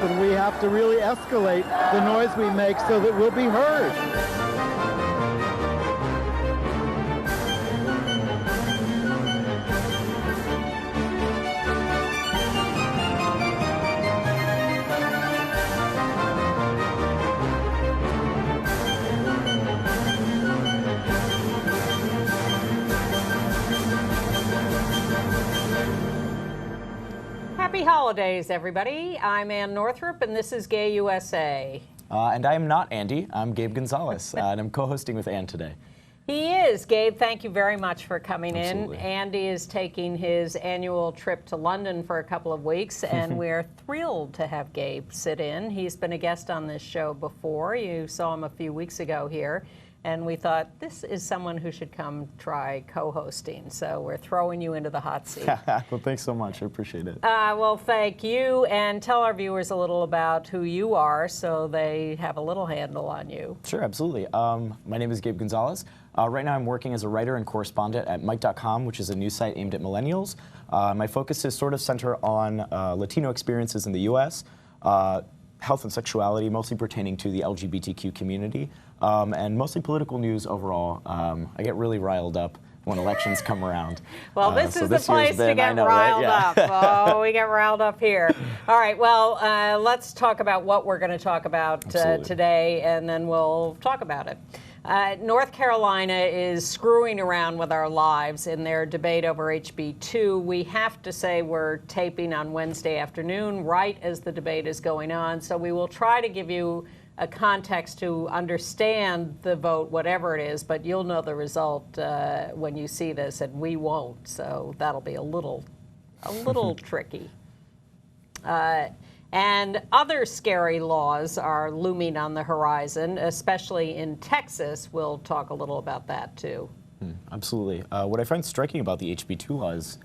and we have to really escalate the noise we make so that we'll be heard. Happy holidays, everybody. I'm Ann Northrup, and this is Gay USA. And I am not Andy. I'm Gabe Gonzalez, and I'm co-hosting with Ann today. He is. Gabe, thank you very much for coming Absolutely. in. Andy is taking his annual trip to London for a couple of weeks, and we're thrilled to have Gabe sit in. He's been a guest on this show before. You saw him a few weeks ago here. And we thought, this is someone who should come try co-hosting. So we're throwing you into the hot seat. Well, thanks so much. I appreciate it. Well, thank you. And tell our viewers a little about who you are so they have a little handle on you. Sure, absolutely. My name is Gabe Gonzalez. Right now I'm working as a writer and correspondent at Mike.com, which is a news site aimed at millennials. My focus is sort of centered on Latino experiences in the U.S., health and sexuality, mostly pertaining to the LGBTQ community, and mostly political news overall. I get really riled up when elections come around. Well, this is the place to get riled up. Oh, we get riled up here. All right, well, let's talk about what we're going to talk about today, and then we'll talk about it. North Carolina is screwing around with our lives in their debate over HB 2. We have to say we're taping on Wednesday afternoon, right as the debate is going on. So we will try to give you a context to understand the vote, whatever it is, but you'll know the result when you see this, and we won't. So that'll be a little tricky. And other scary laws are looming on the horizon, especially in Texas. We'll talk a little about that, too. Absolutely. What I find striking about the HB 2 law is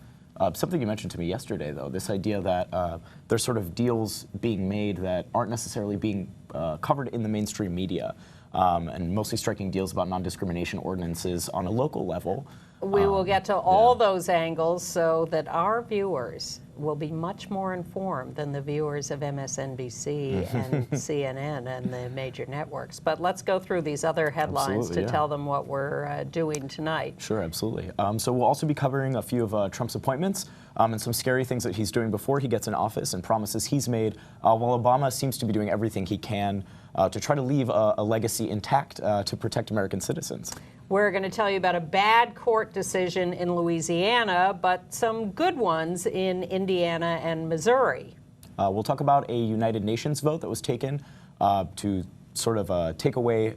something you mentioned to me yesterday, though, this idea that there's sort of deals being made that aren't necessarily being covered in the mainstream media, and mostly striking deals about non-discrimination ordinances on a local level. We will get to all those angles so that our viewers will be much more informed than the viewers of MSNBC and CNN and the major networks. But let's go through these other headlines to tell them what we're doing tonight. Sure, absolutely. So we'll also be covering a few of Trump's appointments and some scary things that he's doing before he gets in office and promises he's made, while Obama seems to be doing everything he can to try to leave a legacy intact to protect American citizens. We're going to tell you about a bad court decision in Louisiana, but some good ones in Indiana and Missouri. We'll talk about a United Nations vote that was taken to sort of take away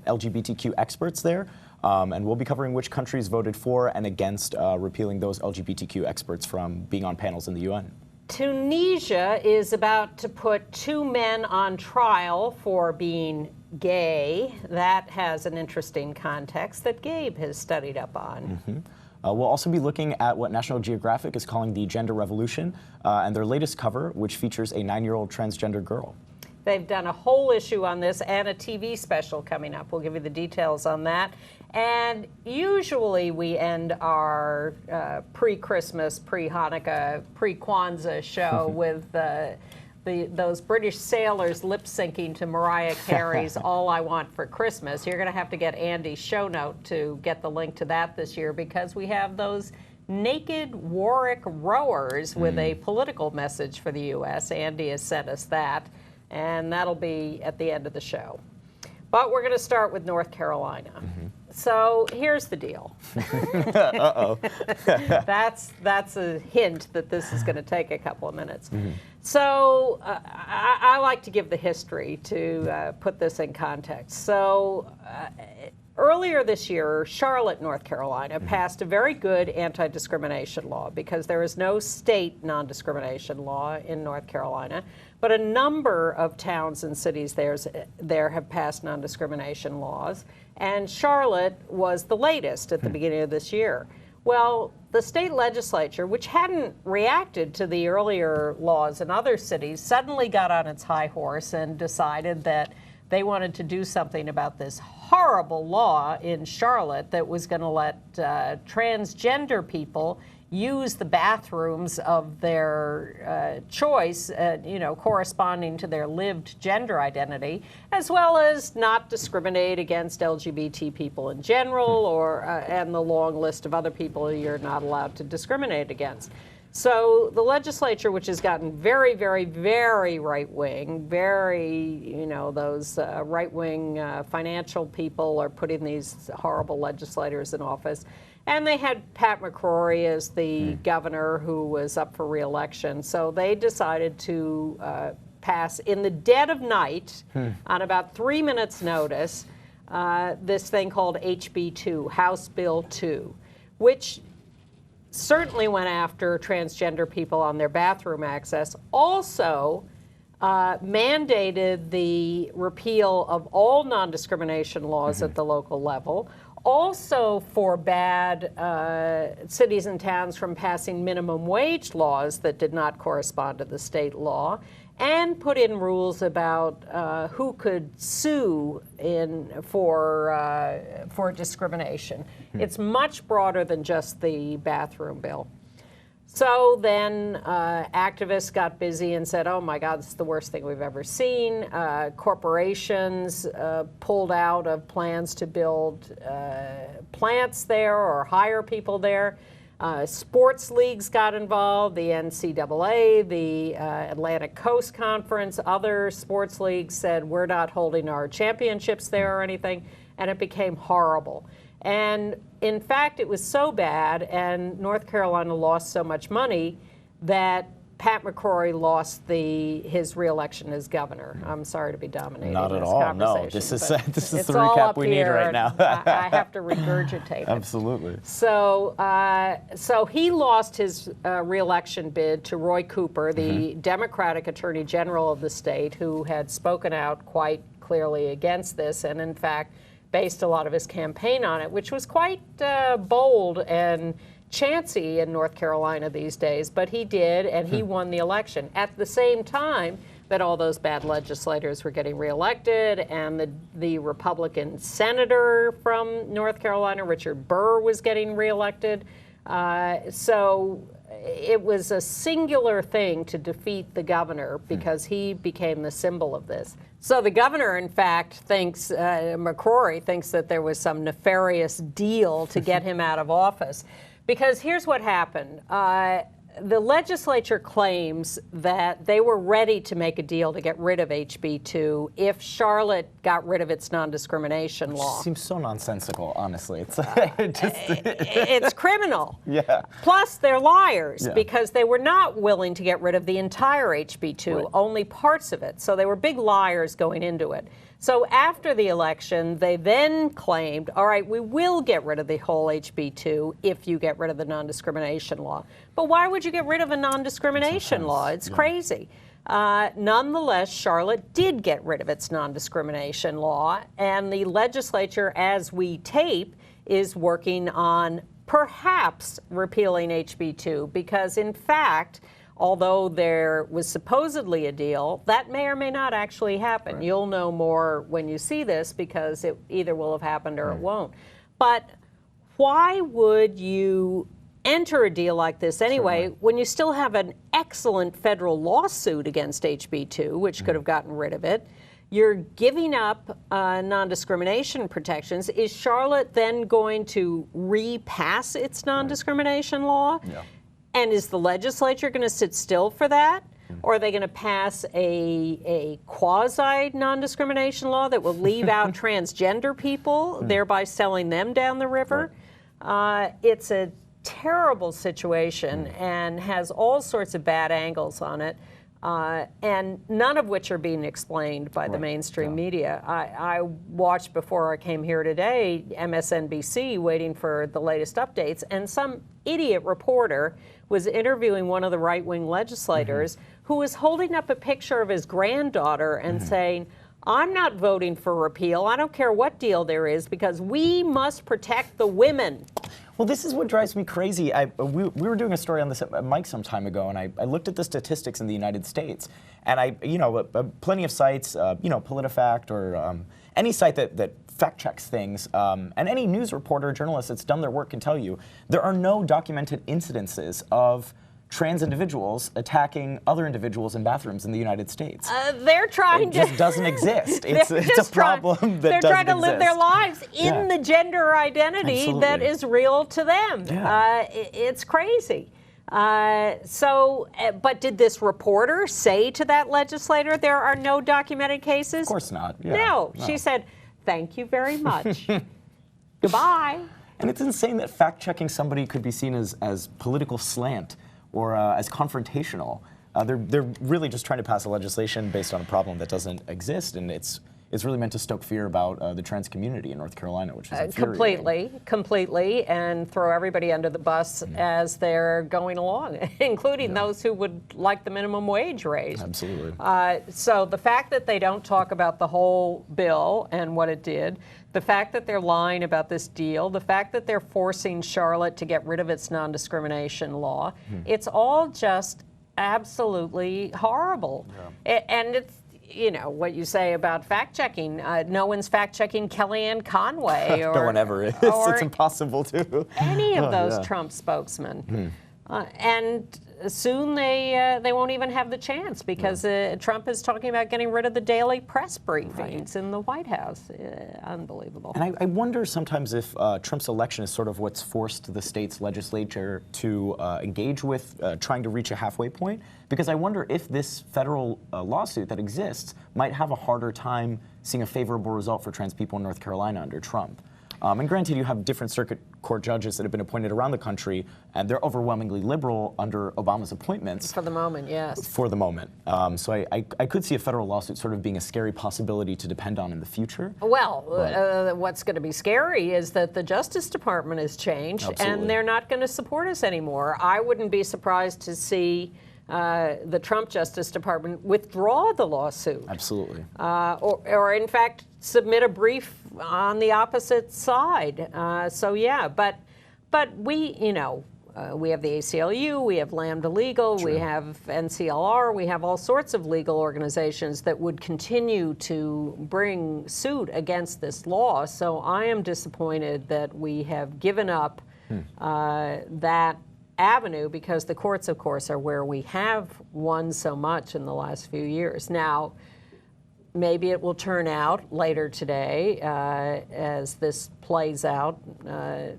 LGBTQ experts there. And we'll be covering which countries voted for and against repealing those LGBTQ experts from being on panels in the UN. Tunisia is about to put two men on trial for being gay. That has an interesting context that Gabe has studied up on. We'll also be looking at what National Geographic is calling the gender revolution and their latest cover, which features a 9-year-old transgender girl. They've done a whole issue on this and a TV special coming up. We'll give you the details on that. And usually we end our pre-Christmas, pre-Hanukkah, pre-Kwanzaa show with those British sailors lip-syncing to Mariah Carey's All I Want for Christmas. You're going to have to get Andy's show note to get the link to that this year, because we have those naked Warwick rowers with a political message for the U.S. Andy has sent us that, and that'll be at the end of the show. But we're going to start with North Carolina. So here's the deal. Uh-oh. That's a hint that this is going to take a couple of minutes. So I like to give the history to put this in context. So earlier this year, Charlotte, North Carolina, passed a very good anti-discrimination law, because there is no state non-discrimination law in North Carolina. But a number of towns and cities there have passed non-discrimination laws, and Charlotte was the latest at the beginning of this year. Well, the state legislature, which hadn't reacted to the earlier laws in other cities, suddenly got on its high horse and decided that they wanted to do something about this horrible law in Charlotte that was going to let transgender people use the bathrooms of their choice, corresponding to their lived gender identity, as well as not discriminate against LGBT people in general, or and the long list of other people you're not allowed to discriminate against. So the legislature, which has gotten very, very, very right-wing, those right-wing financial people are putting these horrible legislators in office. And they had Pat McCrory as the governor who was up for re-election. So they decided to pass in the dead of night, on about 3 minutes' notice, this thing called HB 2, House Bill 2, which certainly went after transgender people on their bathroom access, also mandated the repeal of all non-discrimination laws at the local level, also forbade cities and towns from passing minimum wage laws that did not correspond to the state law, and put in rules about who could sue for discrimination. It's much broader than just the bathroom bill. So then activists got busy and said, oh my God, this is the worst thing we've ever seen. Corporations pulled out of plans to build plants there or hire people there. Sports leagues got involved, the NCAA, the Atlantic Coast Conference, other sports leagues said, we're not holding our championships there or anything, and it became horrible. And in fact, it was so bad, and North Carolina lost so much money that Pat McCrory lost his re-election as governor. I'm sorry to be dominating Not at this all. conversation. No, this is it's the all recap up we need here, right now. I have to regurgitate it. Absolutely. So, so he lost his re-election bid to Roy Cooper, the Democratic Attorney General of the state, who had spoken out quite clearly against this, and in fact based a lot of his campaign on it, which was quite bold and chancy in North Carolina these days, but he did, and he won the election. At the same time that all those bad legislators were getting reelected, and the Republican senator from North Carolina, Richard Burr, was getting reelected. So it was a singular thing to defeat the governor because he became the symbol of this. So the governor, in fact, thinks, McCrory thinks that there was some nefarious deal to get him out of office. Because here's what happened. The legislature claims that they were ready to make a deal to get rid of HB 2 if Charlotte got rid of its non-discrimination law. Seems so nonsensical, honestly. It's it's criminal. Yeah. Plus, they're liars because they were not willing to get rid of the entire HB 2, only parts of it. So they were big liars going into it. So after the election, they then claimed, all right, we will get rid of the whole HB 2 if you get rid of the non-discrimination law. But why would you get rid of a non-discrimination law? It's crazy. Nonetheless, Charlotte did get rid of its non-discrimination law, and the legislature, as we tape, is working on perhaps repealing HB 2 because, in fact, although there was supposedly a deal, that may or may not actually happen. Right. You'll know more when you see this because it either will have happened or it won't. But why would you enter a deal like this anyway when you still have an excellent federal lawsuit against HB 2, which could have gotten rid of it? You're giving up non-discrimination protections. Is Charlotte then going to repass its non-discrimination law? Yeah. And is the legislature going to sit still for that? Or are they going to pass a quasi-non-discrimination law that will leave out transgender people, thereby selling them down the river? It's a terrible situation and has all sorts of bad angles on it, and none of which are being explained by the mainstream media. I watched before I came here today MSNBC waiting for the latest updates, and some idiot reporter was interviewing one of the right-wing legislators who was holding up a picture of his granddaughter and saying, I'm not voting for repeal. I don't care what deal there is because we must protect the women. Well, this is what drives me crazy. We were doing a story on this at Mike some time ago, and I looked at the statistics in the United States, and plenty of sites, PolitiFact or any site that fact checks things, and any news reporter or journalist that's done their work can tell you, there are no documented incidences of trans individuals attacking other individuals in bathrooms in the United States. They're trying It just doesn't exist. It's a problem that doesn't exist. They're trying to live their lives in the gender identity that is real to them. It's crazy. But did this reporter say to that legislator there are no documented cases? Of course not. Yeah, no, she said, thank you very much. Goodbye. And it's insane that fact-checking somebody could be seen as political slant or as confrontational. They're really just trying to pass a legislation based on a problem that doesn't exist, and it's really meant to stoke fear about the trans community in North Carolina, which is infuriating. Completely, and throw everybody under the bus as they're going along, including those who would like the minimum wage raised. Absolutely. So the fact that they don't talk about the whole bill and what it did, the fact that they're lying about this deal, the fact that they're forcing Charlotte to get rid of its non-discrimination law, it's all just absolutely horrible. And it's, you know, what you say about fact-checking. No one's fact-checking Kellyanne Conway. No one ever is. It's impossible to. Any of those Trump spokesmen. And soon they won't even have the chance because Trump is talking about getting rid of the daily press briefings in the White House. Unbelievable. And I wonder sometimes if Trump's election is sort of what's forced the state's legislature to engage with trying to reach a halfway point, because I wonder if this federal lawsuit that exists might have a harder time seeing a favorable result for trans people in North Carolina under Trump. And granted, you have different circuit court judges that have been appointed around the country, and they're overwhelmingly liberal under Obama's appointments. For the moment, yes. For the moment. So I could see a federal lawsuit sort of being a scary possibility to depend on in the future. Well, what's going to be scary is that the Justice Department has changed, and they're not going to support us anymore. I wouldn't be surprised to see the Trump Justice Department withdraw the lawsuit. Absolutely. Or in fact, submit a brief on the opposite side. But we, you know, we have the ACLU, we have Lambda Legal, we have NCLR, we have all sorts of legal organizations that would continue to bring suit against this law. So I am disappointed that we have given up that avenue, because the courts, of course, are where we have won so much in the last few years. Now, maybe it will turn out later today, as this plays out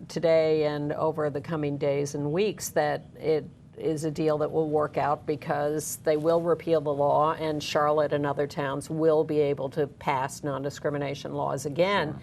today and over the coming days and weeks, that it is a deal that will work out because they will repeal the law and Charlotte and other towns will be able to pass non-discrimination laws again.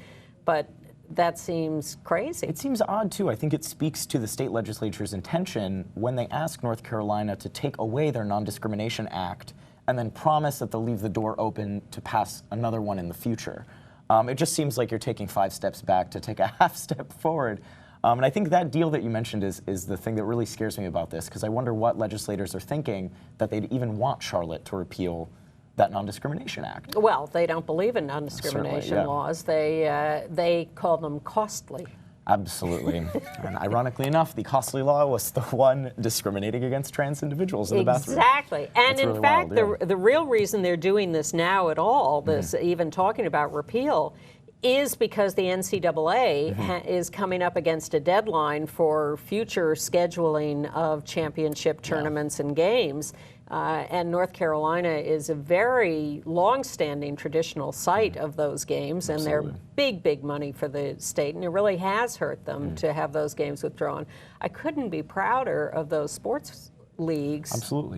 But that seems crazy. It seems odd, too. I think it speaks to the state legislature's intention when they ask North Carolina to take away their Non-Discrimination Act and then promise that they'll leave the door open to pass another one in the future. It just seems like you're taking 5 steps back to take a half step forward. And I think that deal that you mentioned is the thing that really scares me about this, because I wonder what legislators are thinking that they'd even want Charlotte to repeal that Non-Discrimination Act. Well, they don't believe in non-discrimination laws. They call them costly. Absolutely. And ironically enough, the costly law was the one discriminating against trans individuals in the bathroom. Exactly. And That's in really fact, wild, the real reason they're doing this now at all, even talking about repeal, is because the NCAA is coming up against a deadline for future scheduling of championship tournaments and games. And North Carolina is a very long-standing traditional site of those games, and they're big, big money for the state, and it really has hurt them to have those games withdrawn. I couldn't be prouder of those sports leagues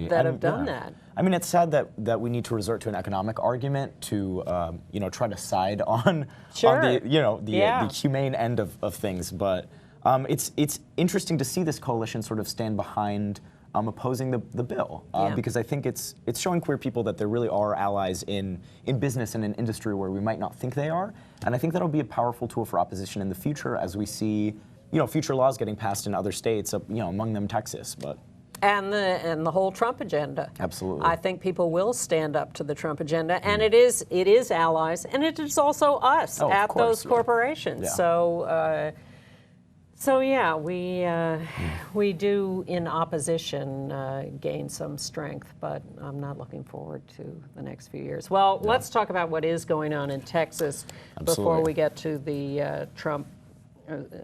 that have done that. I mean, it's sad that we need to resort to an economic argument to, try to side on the humane end of things. But it's interesting to see this coalition sort of stand behind opposing the bill, because I think it's showing queer people that there really are allies in business and in industry where we might not think they are, and I think that'll be a powerful tool for opposition in the future as we see, future laws getting passed in other states, among them Texas, but. And the whole Trump agenda. Absolutely. I think people will stand up to the Trump agenda, and it is allies, and it is also us at those corporations. Yeah. So yeah, we do in opposition gain some strength, but I'm not looking forward to the next few years. Well, let's talk about what is going on in Texas before we get to the Trump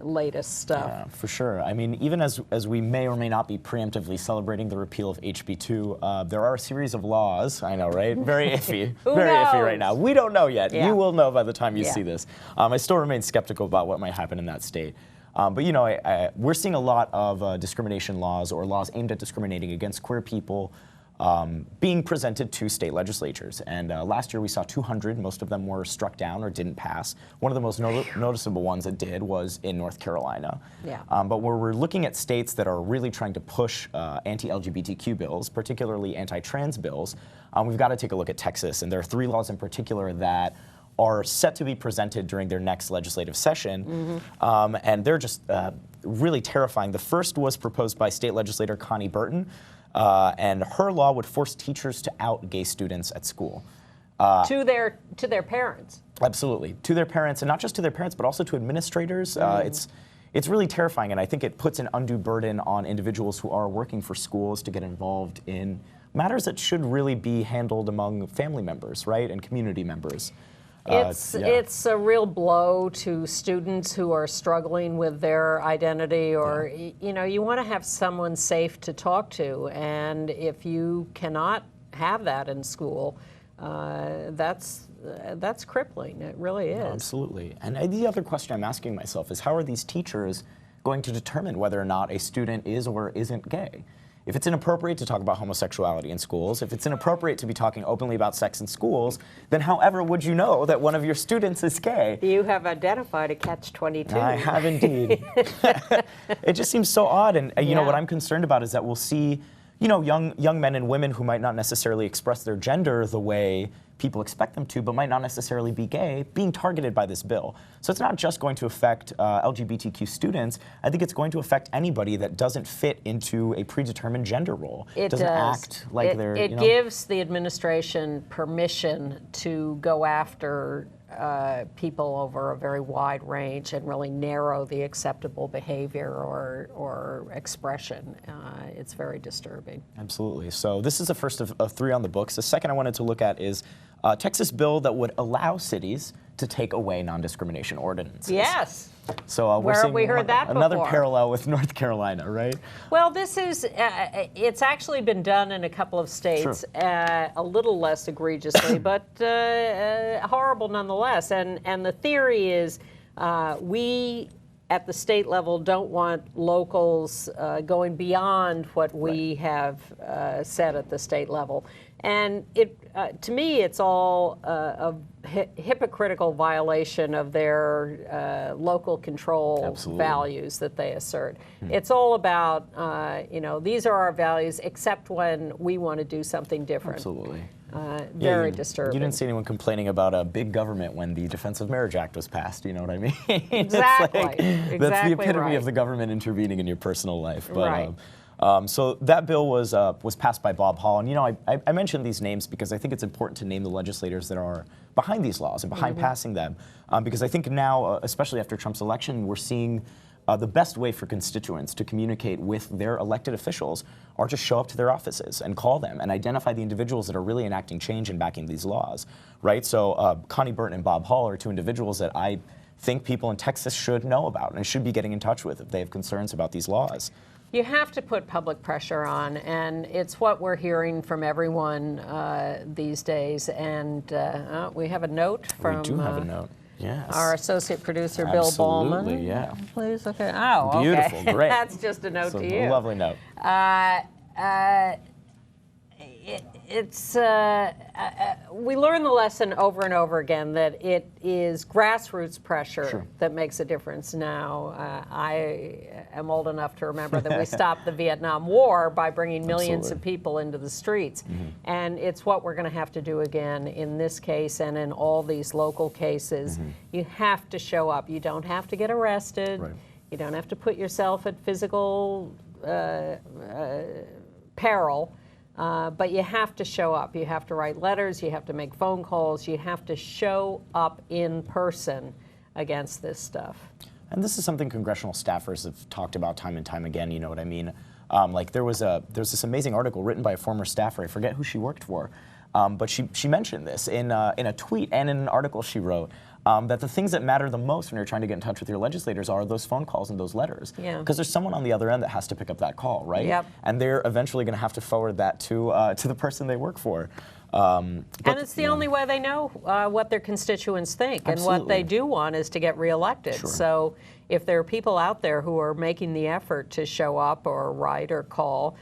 latest stuff. Yeah, for sure. I mean, even as we may or may not be preemptively celebrating the repeal of HB2, there are a series of laws. I know, right? Very iffy. Very iffy right now. We don't know yet. Yeah. You will know by the time you see this. I still remain skeptical about what might happen in that state. But you know, we're seeing a lot of discrimination laws or laws aimed at discriminating against queer people being presented to state legislatures. And last year we saw 200. Most of them were struck down or didn't pass. One of the most noticeable ones that did was in North Carolina. Yeah. But where we're looking at states that are really trying to push anti-LGBTQ bills, particularly anti-trans bills, we've got to take a look at Texas. And there are 3 laws in particular that are set to be presented during their next legislative session. And they're just really terrifying. The first was proposed by state legislator Connie Burton, and her law would force teachers to out gay students at school. To their parents. Absolutely, to their parents, and not just to their parents, but also to administrators. It's really terrifying, and I think it puts an undue burden on individuals who are working for schools to get involved in matters that should really be handled among family members, right, and community members. It's a real blow to students who are struggling with their identity, or you know, you want to have someone safe to talk to, and if you cannot have that in school, that's crippling. It really is. Absolutely. And the other question I'm asking myself is, how are these teachers going to determine whether or not a student is or isn't gay? If it's inappropriate to talk about homosexuality in schools, if it's inappropriate to be talking openly about sex in schools, then however would you know that one of your students is gay? You have identified a catch-22. I have indeed. It just seems so odd, and you know what I'm concerned about is that we'll see, you know, young men and women who might not necessarily express their gender the way people expect them to, but might not necessarily be gay, being targeted by this bill. So it's not just going to affect LGBTQ students. I think it's going to affect anybody that doesn't fit into a predetermined gender role. It doesn't does. act like they're. It gives the administration permission to go after people over a very wide range and really narrow the acceptable behavior or expression. It's very disturbing. Absolutely. So this is the first of 3 on the books. The second I wanted to look at is a Texas bill that would allow cities to take away non-discrimination ordinances. Yes. So Where have we heard that another before? parallel with North Carolina, right? Well, this is, it's actually been done in a couple of states, a little less egregiously, but horrible nonetheless. And the theory is we at the state level don't want locals going beyond what we have set at the state level. And to me, it's all a hypocritical violation of their local control values that they assert. It's all about, you know, these are our values, except when we want to do something different. Absolutely. Very disturbing. You didn't see anyone complaining about a big government when the Defense of Marriage Act was passed, you know what I mean? Exactly. That's the epitome of the government intervening in your personal life. But, right. So that bill was passed by Bob Hall, and you know I mentioned these names because I think it's important to name the legislators that are behind these laws and behind passing them, because I think now, especially after Trump's election, we're seeing the best way for constituents to communicate with their elected officials are to show up to their offices and call them and identify the individuals that are really enacting change and backing these laws, right? So Connie Burton and Bob Hall are 2 individuals that I think people in Texas should know about and should be getting in touch with if they have concerns about these laws. You have to put public pressure on, and it's what we're hearing from everyone these days. And we have a note from. We do have a note. Yes. Our associate producer, Bill Ballman. Absolutely, yeah. Please, okay. Oh, beautiful, okay. great. That's just a note to you. A lovely note. We learn the lesson over and over again that it is grassroots pressure that makes a difference. Now, I am old enough to remember that we stopped the Vietnam War by bringing millions of people into the streets. And it's what we're going to have to do again in this case and in all these local cases. You have to show up. You don't have to get arrested. Right. You don't have to put yourself at physical peril. But you have to show up. You have to write letters. You have to make phone calls. You have to show up in person against this stuff. and this is something congressional staffers have talked about time and time again, you know what I mean? Like there's this amazing article written by a former staffer, I forget who she worked for, but she mentioned this in a tweet and in an article she wrote, that the things that matter the most when you're trying to get in touch with your legislators are those phone calls and those letters. Yeah. Because there's someone on the other end that has to pick up that call, right? Yep. And they're eventually going to have to forward that to the person they work for. And it's the only way they know what their constituents think. Absolutely. And what they do want is to get reelected. Sure. So if there are people out there who are making the effort to show up or write or call,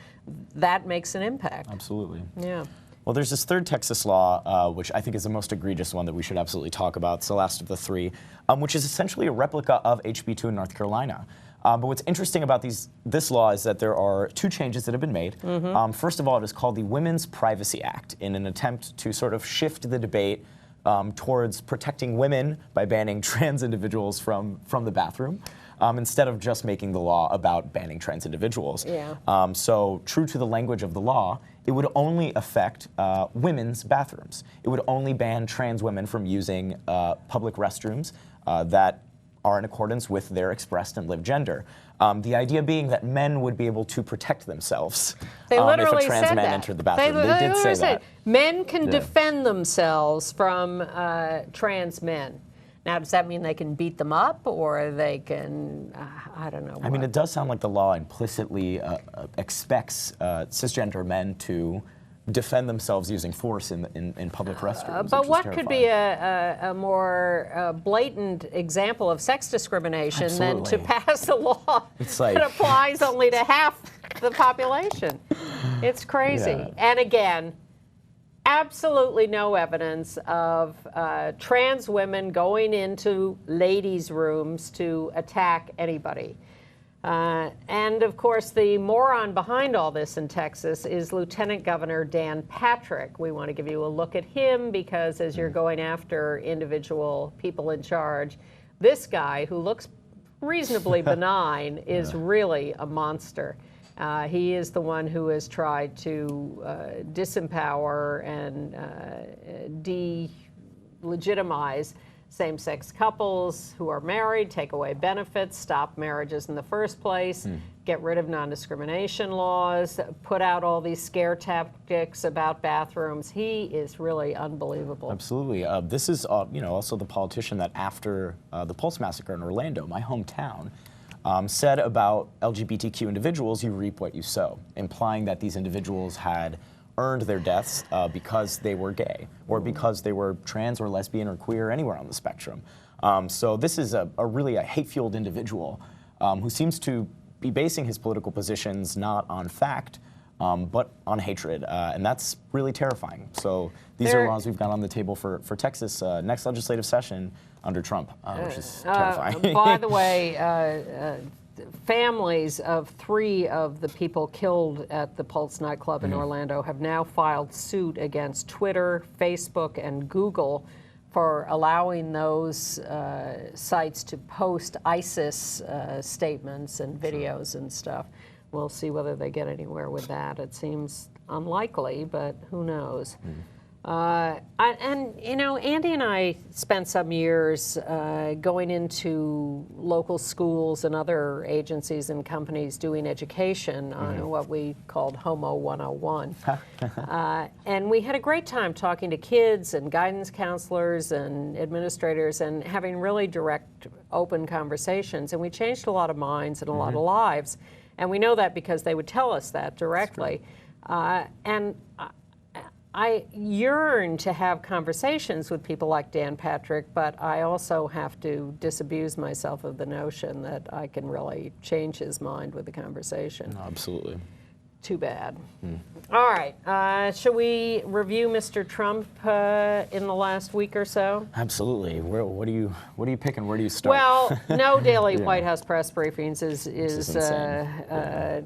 that makes an impact. Absolutely. Yeah. Well, there's this third Texas law, which I think is the most egregious one that we should absolutely talk about. It's the last of the three, which is essentially a replica of HB 2 in North Carolina. But what's interesting about this law is that there are two changes that have been made. First of all, it is called the Women's Privacy Act in an attempt to sort of shift the debate towards protecting women by banning trans individuals from the bathroom. Instead of just making the law about banning trans individuals. Yeah. So true to the language of the law, it would only affect women's bathrooms. It would only ban trans women from using public restrooms that are in accordance with their expressed and lived gender. The idea being that men would be able to protect themselves They literally if a trans said man that. entered the bathroom. They did say that. Men can Yeah. defend themselves from trans men. Now, does that mean they can beat them up, or they can, I don't know. I mean, it does sound like the law implicitly expects cisgender men to defend themselves using force in public restrooms. But which is what could be terrifying. a more blatant example of sex discrimination than to Absolutely. pass a law It's like- that applies only to half the population? It's crazy. Yeah. And again, absolutely no evidence of trans women going into ladies' rooms to attack anybody. And of course, the moron behind all this in Texas is Lieutenant Governor Dan Patrick. We want to give you a look at him because as you're going after individual people in charge, this guy who looks reasonably benign is really a monster. He is the one who has tried to disempower and delegitimize same-sex couples who are married, take away benefits, stop marriages in the first place, get rid of non-discrimination laws, put out all these scare tactics about bathrooms. He is really unbelievable. Absolutely. This is also the politician that after the Pulse Massacre in Orlando, my hometown, said about LGBTQ individuals, you reap what you sow, implying that these individuals had earned their deaths because they were gay or because they were trans or lesbian or queer anywhere on the spectrum. So this is a really hate-fueled individual who seems to be basing his political positions not on fact, but on hatred, and that's really terrifying. So these are laws we've got on the table for Texas next legislative session under Trump, which is terrifying. By the way, families of 3 of the people killed at the Pulse nightclub in Orlando have now filed suit against Twitter, Facebook, and Google for allowing those sites to post ISIS statements and videos and stuff. We'll see whether they get anywhere with that. It seems unlikely, but who knows? Andy and I spent some years going into local schools and other agencies and companies doing education on what we called Homo 101. And we had a great time talking to kids and guidance counselors and administrators and having really direct, open conversations. And we changed a lot of minds and a lot of lives. And we know that because they would tell us that directly. And I yearn to have conversations with people like Dan Patrick, but I also have to disabuse myself of the notion that I can really change his mind with the conversation. No, absolutely. Too bad. All right, shall we review Mr. Trump in the last week or so? Absolutely. What are you picking? Where do you start? Well, no daily White House press briefings is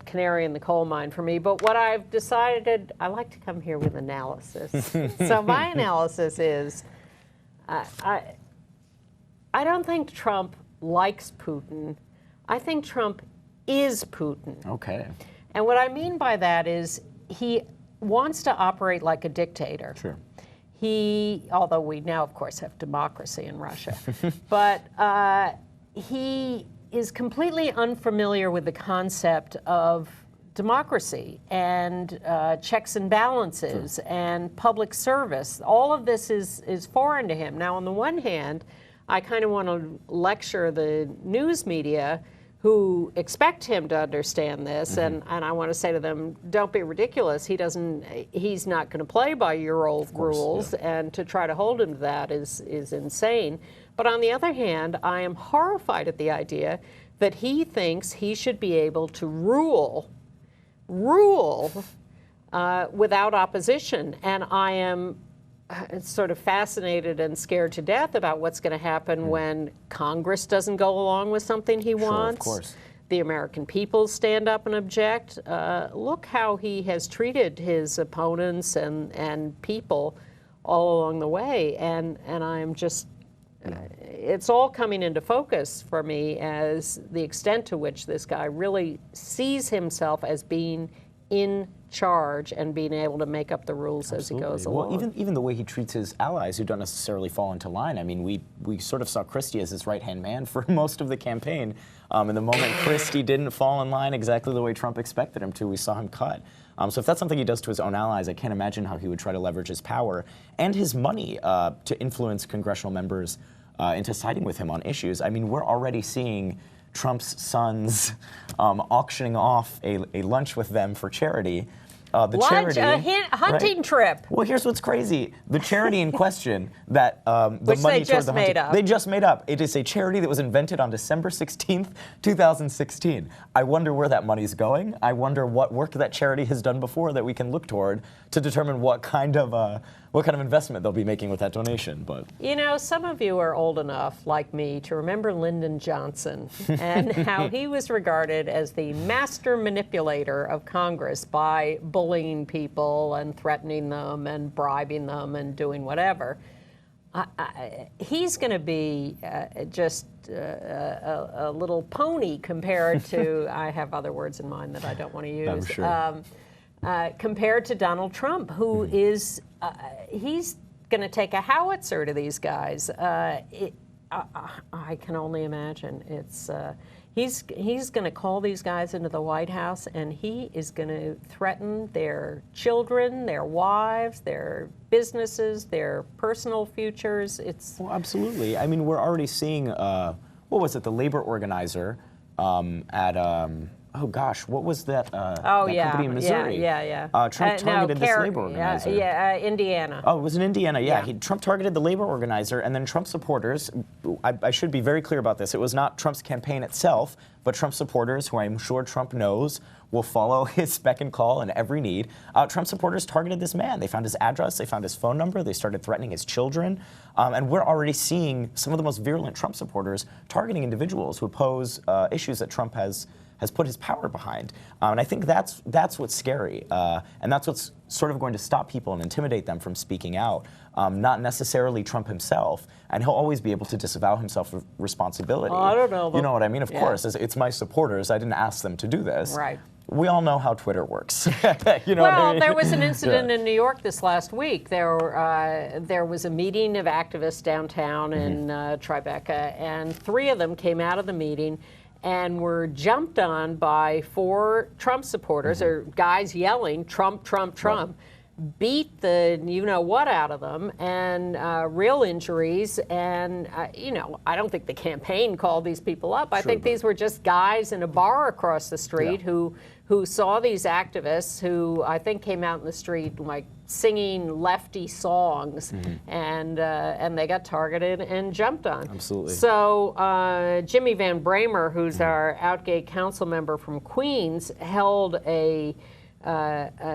canary in the coal mine for me. But what I've decided, I like to come here with analysis. So my analysis is, I don't think Trump likes Putin. I think Trump is Putin. Okay. And what I mean by that is he wants to operate like a dictator. Sure. Although we now, of course, have democracy in Russia, but he is completely unfamiliar with the concept of democracy and checks and balances and public service. All of this is foreign to him. Now, on the one hand, I kind of want to lecture the news media who expect him to understand this, and I want to say to them, don't be ridiculous. He's not going to play by your old rules, and to try to hold him to that is insane. But on the other hand, I am horrified at the idea that he thinks he should be able to rule without opposition. And I am sort of fascinated and scared to death about what's going to happen when Congress doesn't go along with something he wants. Of course. The American people stand up and object. Look how he has treated his opponents and people all along the way. And I'm just, it's all coming into focus for me as the extent to which this guy really sees himself as being in charge and being able to make up the rules as he goes along. Well, even the way he treats his allies who don't necessarily fall into line. I mean, we sort of saw Christie as his right-hand man for most of the campaign. And the moment Christie didn't fall in line exactly the way Trump expected him to, we saw him cut. So if that's something he does to his own allies, I can't imagine how he would try to leverage his power and his money to influence congressional members into siding with him on issues. I mean, we're already seeing Trump's sons auctioning off a lunch with them for charity. Charity, a hunting trip. Well, here's what's crazy. The charity in question that the which money they just made up. They just made up. It is a charity that was invented on December 16th, 2016. I wonder where that money's going. I wonder what work that charity has done before that we can look toward to determine what kind of investment they'll be making with that donation. But you know, some of you are old enough, like me, to remember Lyndon Johnson and how he was regarded as the master manipulator of Congress by bullying people and threatening them and bribing them and doing whatever. He's going to be just a little pony compared to, I have other words in mind that I don't want to use. I'm sure. Compared to Donald Trump, who is, he's going to take a howitzer to these guys. I can only imagine. It's he's going to call these guys into the White House, and he is going to threaten their children, their wives, their businesses, their personal futures. Well, absolutely. I mean, we're already seeing what was it? The labor organizer at. Oh gosh, what was that, that company in Missouri? Trump targeted this labor organizer. Indiana. Oh, it was in Indiana, yeah. Trump targeted the labor organizer, and then Trump supporters, I should be very clear about this, it was not Trump's campaign itself, but Trump supporters, who I'm sure Trump knows, will follow his beck and call in every need. Trump supporters targeted this man. They found his address, they found his phone number, they started threatening his children, and we're already seeing some of the most virulent Trump supporters targeting individuals who oppose issues that Trump has put his power behind. And I think that's what's scary. And that's what's sort of going to stop people and intimidate them from speaking out, not necessarily Trump himself. And he'll always be able to disavow himself of responsibility. I don't know. You know what I mean? Of course, it's my supporters. I didn't ask them to do this. Right. We all know how Twitter works. You know well, what I mean? There was an incident in New York this last week. There was a meeting of activists downtown in Tribeca, and 3 of them came out of the meeting and were jumped on by 4 Trump supporters, or guys yelling, Trump, Trump, Trump, beat the you-know-what out of them, and real injuries. And, I don't think the campaign called these people up. I think these were just guys in a bar across the street who saw these activists who I think came out in the street like singing lefty songs, and they got targeted and jumped on. Absolutely. So Jimmy Van Bramer, who's our Outgate council member from Queens, held a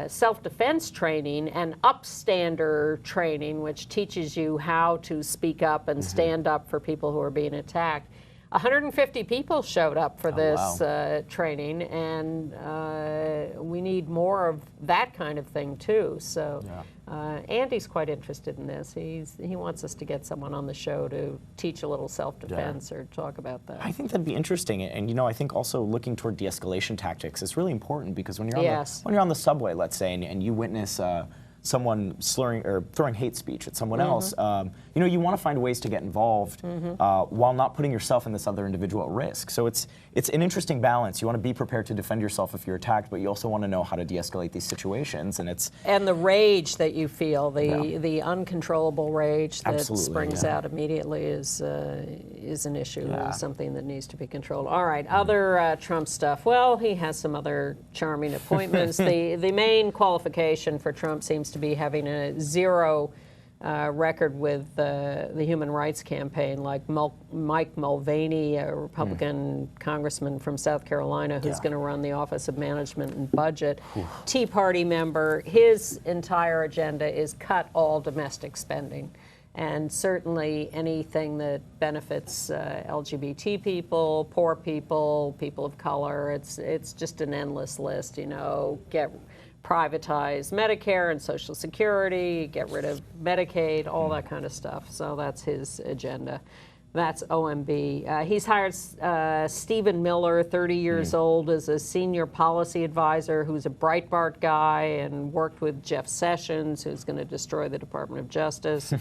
self-defense training and upstander training, which teaches you how to speak up and stand up for people who are being attacked. 150 people showed up for this training, and we need more of that kind of thing too. So Andy's quite interested in this. He wants us to get someone on the show to teach a little self-defense or talk about that. I think that'd be interesting, and I think also looking toward de-escalation tactics is really important, because when you're on the subway, let's say, and you witness someone slurring or throwing hate speech at someone else, you know, you want to find ways to get involved while not putting yourself and this other individual at risk. So it's an interesting balance. You want to be prepared to defend yourself if you're attacked, but you also want to know how to de-escalate these situations. And the rage that you feel, the uncontrollable rage that springs out immediately is an issue, is something that needs to be controlled. All right, other Trump stuff. Well, he has some other charming appointments. The main qualification for Trump seems to be having a zero record with the Human Rights Campaign, like Mike Mulvaney, a Republican congressman from South Carolina who's going to run the Office of Management and Budget, Tea Party member. His entire agenda is cut all domestic spending. And certainly anything that benefits LGBT people, poor people, people of color, it's just an endless list, you know, privatize Medicare and Social Security, get rid of Medicaid, all that kind of stuff. So that's his agenda. That's OMB. He's hired Stephen Miller, 30 years old, as a senior policy advisor who's a Breitbart guy and worked with Jeff Sessions, who's going to destroy the Department of Justice.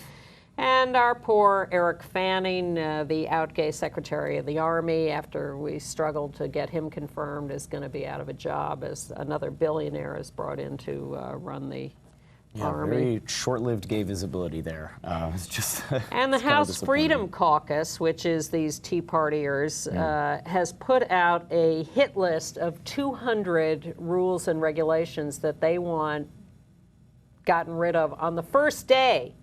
And our poor Eric Fanning, the out-gay Secretary of the Army, after we struggled to get him confirmed, is going to be out of a job as another billionaire is brought in to run the Army. Very short-lived gay visibility there. It's just and the House Freedom Caucus, which is these Tea Partiers, has put out a hit list of 200 rules and regulations that they want gotten rid of on the first day.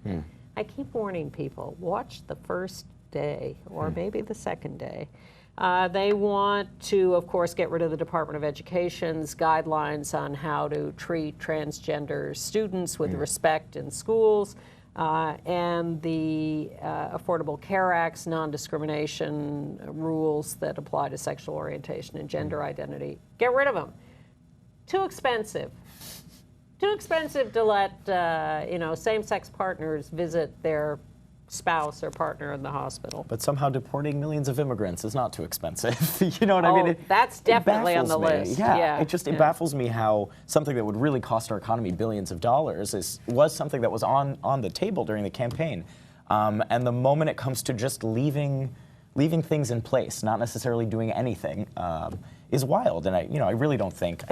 I keep warning people, watch the first day or maybe the second day. They want to, of course, get rid of the Department of Education's guidelines on how to treat transgender students with respect in schools, and the Affordable Care Act's non-discrimination rules that apply to sexual orientation and gender identity. Get rid of them. Too expensive. Too expensive to let you know, same-sex partners visit their spouse or partner in the hospital. But somehow deporting millions of immigrants is not too expensive. You know what I mean? That's definitely on the list. It baffles me how something that would really cost our economy billions of dollars was something that was on the table during the campaign. And the moment it comes to just leaving things in place, not necessarily doing anything, is wild. And I really don't think.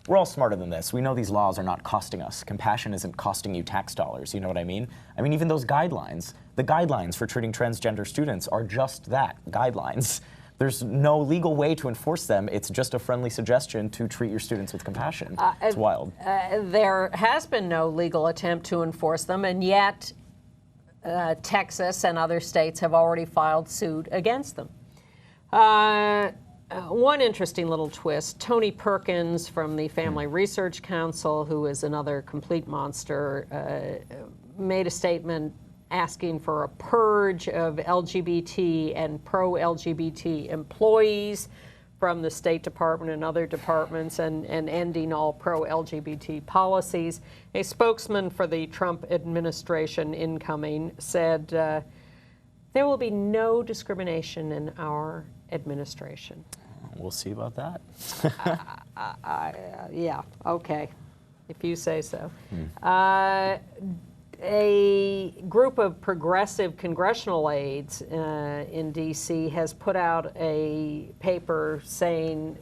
We're all smarter than this. We know these laws are not costing us. Compassion isn't costing you tax dollars, you know what I mean? I mean, even those guidelines, the guidelines for treating transgender students are just that, guidelines. There's no legal way to enforce them. It's just a friendly suggestion to treat your students with compassion. It's wild. There has been no legal attempt to enforce them, and yet Texas and other states have already filed suit against them. One interesting little twist, Tony Perkins from the Family Research Council, who is another complete monster, made a statement asking for a purge of LGBT and pro-LGBT employees from the State Department and other departments, and ending all pro-LGBT policies. A spokesman for the Trump administration incoming said, there will be no discrimination in our administration. We'll see about that. Yeah, okay, if you say so. A group of progressive congressional aides in D.C. has put out a paper saying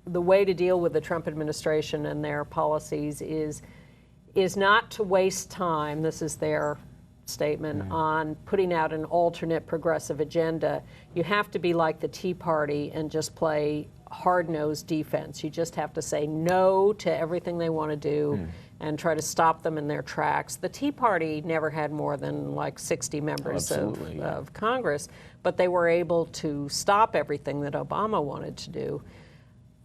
the way to deal with the Trump administration and their policies is not to waste time, this is their statement, on putting out an alternate progressive agenda. You have to be like the Tea Party and just play hard-nosed defense. You just have to say no to everything they want to do and try to stop them in their tracks. The Tea Party never had more than like 60 members of Congress, but they were able to stop everything that Obama wanted to do.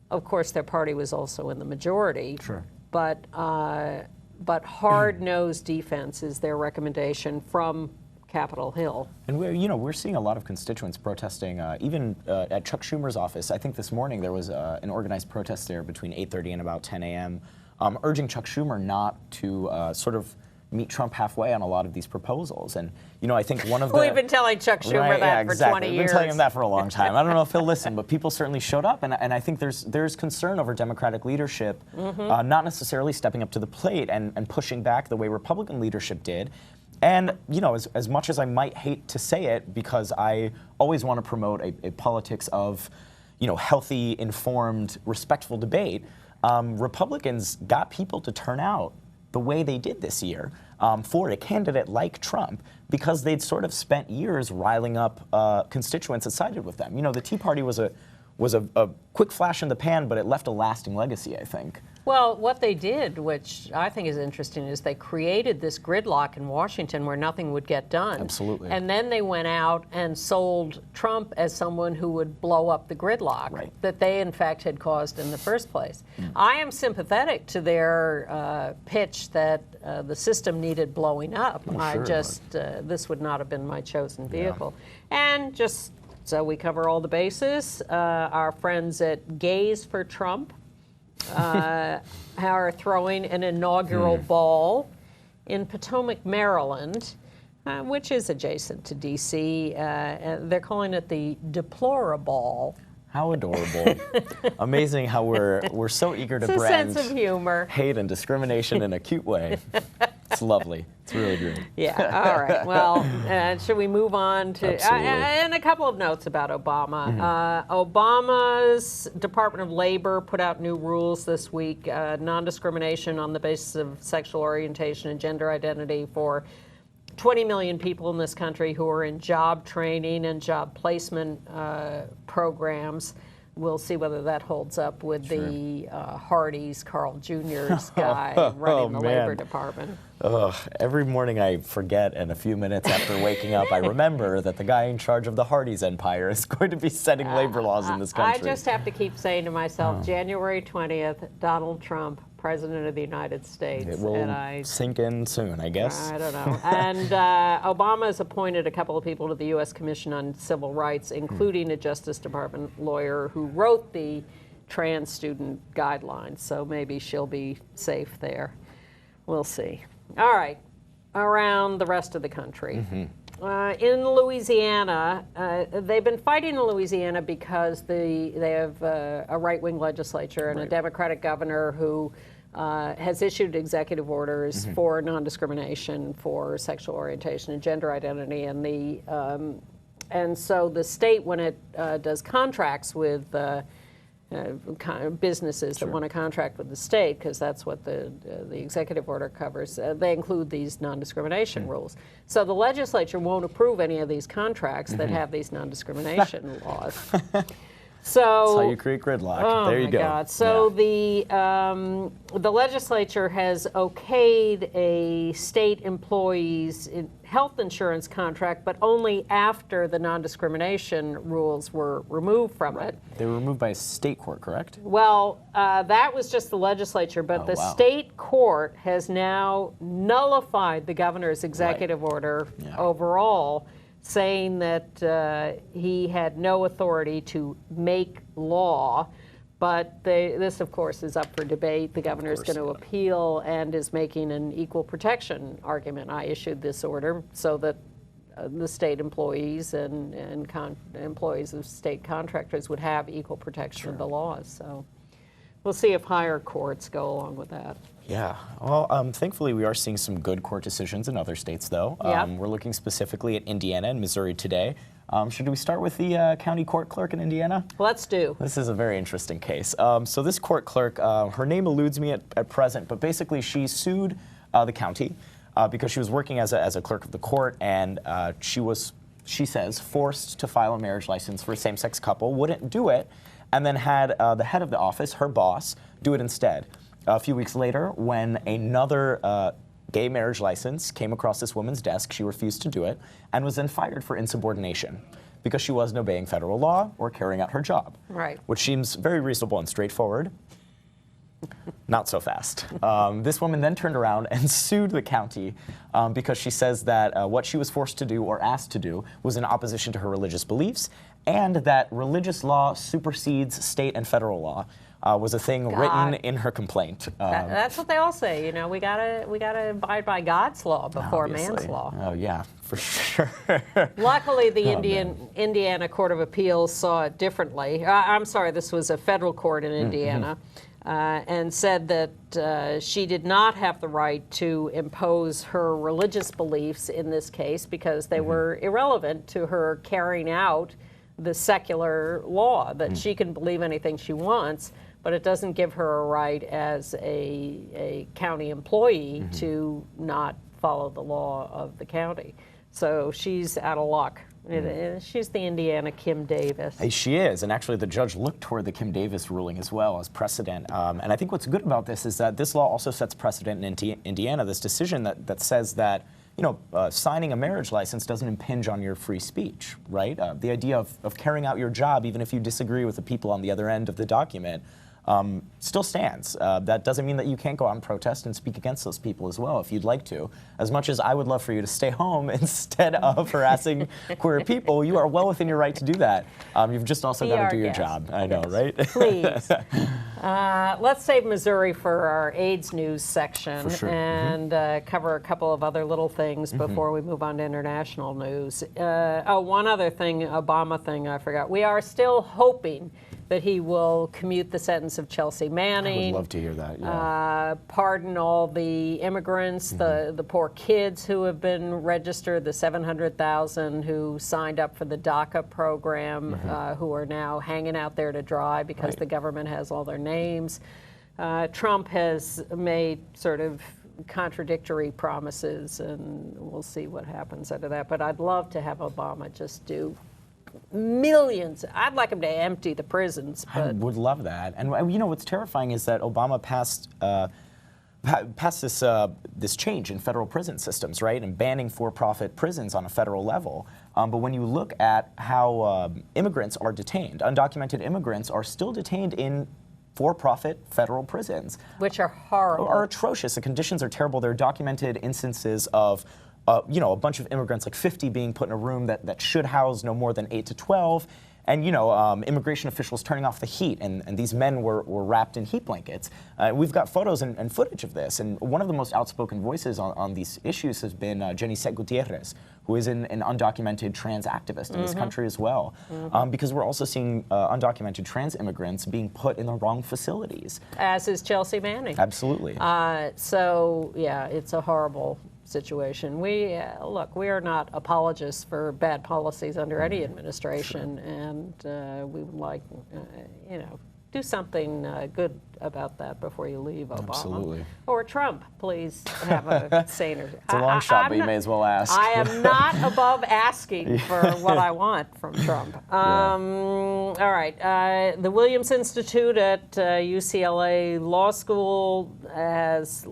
Of course, their party was also in the majority. Sure. But hard-nosed defense is their recommendation from Capitol Hill. And we're seeing a lot of constituents protesting, even at Chuck Schumer's office. I think this morning there was an organized protest there between 8:30 and about 10 a.m., urging Chuck Schumer not to meet Trump halfway on a lot of these proposals. And, you know, I think one of the... We've been telling Chuck Schumer that for 20 years. We've been telling him that for a long time. I don't know if he'll listen, but people certainly showed up. And I think there's concern over Democratic leadership, not necessarily stepping up to the plate and pushing back the way Republican leadership did. And, you know, as much as I might hate to say it, because I always want to promote a politics of, you know, healthy, informed, respectful debate, Republicans got people to turn out the way they did this year for a candidate like Trump, because they'd sort of spent years riling up constituents that sided with them. You know, the Tea Party was a quick flash in the pan, but it left a lasting legacy, I think. Well, what they did, which I think is interesting, is they created this gridlock in Washington where nothing would get done. Absolutely. And then they went out and sold Trump as someone who would blow up the gridlock that they, in fact, had caused in the first place. I am sympathetic to their pitch that the system needed blowing up. This would not have been my chosen vehicle. And just so we cover all the bases, our friends at Gays for Trump are throwing an inaugural ball in Potomac, Maryland, which is adjacent to D.C. They're calling it the Deploraball. How adorable. Amazing how we're so eager to brand sense of humor, hate and discrimination in a cute way. It's lovely. It's really great. Yeah, all right. Well, should we move on to... and a couple of notes about Obama. Obama's Department of Labor put out new rules this week, non-discrimination on the basis of sexual orientation and gender identity for 20 million people in this country who are in job training and job placement programs. We'll see whether that holds up with the Hardee's, Carl Jr.'s guy running the Labor Department. Every morning I forget, and a few minutes after waking up, I remember that the guy in charge of the Hardee's empire is going to be setting labor laws in this country. I just have to keep saying to myself, January 20th, Donald Trump, President of the United States. It will sink in soon, I guess. I don't know. And Obama has appointed a couple of people to the U.S. Commission on Civil Rights, including a Justice Department lawyer who wrote the trans student guidelines. So maybe she'll be safe there. We'll see. All right. Around the rest of the country. In Louisiana, they've been fighting in Louisiana because they have a right-wing legislature and a Democratic governor who has issued executive orders for non-discrimination for sexual orientation and gender identity, and so the state, when it does contracts with businesses that want to contract with the state, because that's what the executive order covers, they include these non-discrimination rules. So the legislature won't approve any of these contracts that have these non-discrimination laws. So that's how you create gridlock. There you go. God. So the legislature has okayed a state employee's health insurance contract, but only after the non-discrimination rules were removed from it. They were removed by a state court, correct? Well, that was just the legislature, but the state court has now nullified the governor's executive order overall, saying that he had no authority to make law. But this, of course, is up for debate. The governor is going to appeal and is making an equal protection argument. I issued this order so that the state employees and employees of state contractors would have equal protection of the laws. So we'll see if higher courts go along with that. Yeah. Well, thankfully, we are seeing some good court decisions in other states, though. We're looking specifically at Indiana and Missouri today. Should we start with the county court clerk in Indiana? Let's do. This is a very interesting case. So this court clerk, her name eludes me at present, but basically she sued the county because she was working as a clerk of the court, and she says, forced to file a marriage license for a same-sex couple, wouldn't do it, and then had the head of the office, her boss, do it instead. A few weeks later, when another gay marriage license came across this woman's desk, she refused to do it and was then fired for insubordination because she wasn't obeying federal law or carrying out her job. Right. Which seems very reasonable and straightforward. Not so fast. This woman then turned around and sued the county because she says that what she was forced to do or asked to do was in opposition to her religious beliefs, and that religious law supersedes state and federal law. was a thing written in her complaint. That's what they all say. You know, we gotta abide by God's law before Obviously. man's law. Oh yeah, for sure. Luckily, the Indiana Court of Appeals saw it differently. I'm sorry, this was a federal court in Indiana, and said that she did not have the right to impose her religious beliefs in this case because they were irrelevant to her carrying out the secular law, that she can believe anything she wants, but it doesn't give her a right as a county employee to not follow the law of the county. So she's out of luck. She's the Indiana Kim Davis. Hey, she is, and actually the judge looked toward the Kim Davis ruling as well as precedent. And I think what's good about this is that this law also sets precedent in Indiana, this decision that says that signing a marriage license doesn't impinge on your free speech, right? The idea of carrying out your job, even if you disagree with the people on the other end of the document, still stands. That doesn't mean that you can't go out and protest and speak against those people as well if you'd like to. As much as I would love for you to stay home instead of harassing queer people, you are well within your right to do that. You've just also got to do your job. I know, right? Please. Let's save Missouri for our AIDS news section and cover a couple of other little things before we move on to international news. One other thing, Obama thing I forgot. We are still hoping that he will commute the sentence of Chelsea Manning. I would love to hear that, yeah. Pardon all the immigrants, the poor kids who have been registered, the 700,000 who signed up for the DACA program, who are now hanging out there to dry because the government has all their names. Trump has made sort of contradictory promises, and we'll see what happens out of that. But I'd love to have Obama just do millions. I'd like him to empty the prisons. But I would love that. And what's terrifying is that Obama passed this change in federal prison systems, right, and banning for-profit prisons on a federal level. But when you look at how immigrants are detained, undocumented immigrants are still detained in for-profit federal prisons, which are horrible, are atrocious. The conditions are terrible. There are documented instances of a bunch of immigrants, like 50, being put in a room that should house no more than 8 to 12, and immigration officials turning off the heat, and these men were wrapped in heat blankets. We've got photos and footage of this, and one of the most outspoken voices on these issues has been Jenny Set Gutierrez, who is an undocumented trans activist in this country as well, because we're also seeing undocumented trans immigrants being put in the wrong facilities. As is Chelsea Manning. Absolutely. So, yeah, it's a horrible situation. We are not apologists for bad policies under any administration, and we would like, do something good about that before you leave, Obama. Absolutely. Or Trump, please have a saner. It's a long shot, but you may as well ask. I am not above asking for what I want from Trump. All right. The Williams Institute at UCLA Law School has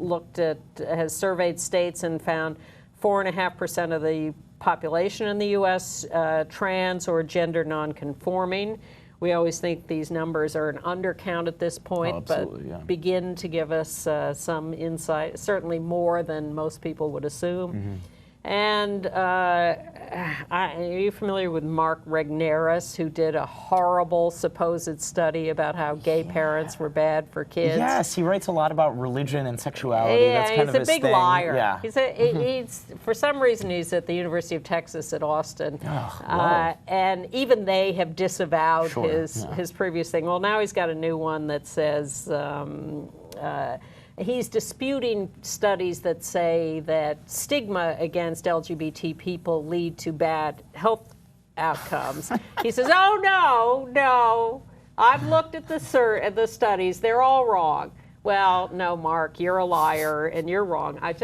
surveyed states and found 4.5% of the population in the U.S. Trans or gender nonconforming. We always think these numbers are an undercount at this point, but begin to give us some insight, certainly more than most people would assume. And are you familiar with Mark Regnerus, who did a horrible supposed study about how gay parents were bad for kids? Yes, he writes a lot about religion and sexuality. Yeah, That's kind of his thing. He's a big liar. Yeah. He's for some reason he's at the University of Texas at Austin, and even they have disavowed his previous thing. Well, now he's got a new one that says. He's disputing studies that say that stigma against LGBT people lead to bad health outcomes. He says, "Oh no, I've looked at the studies; they're all wrong." Well, no, Mark, you're a liar and you're wrong. I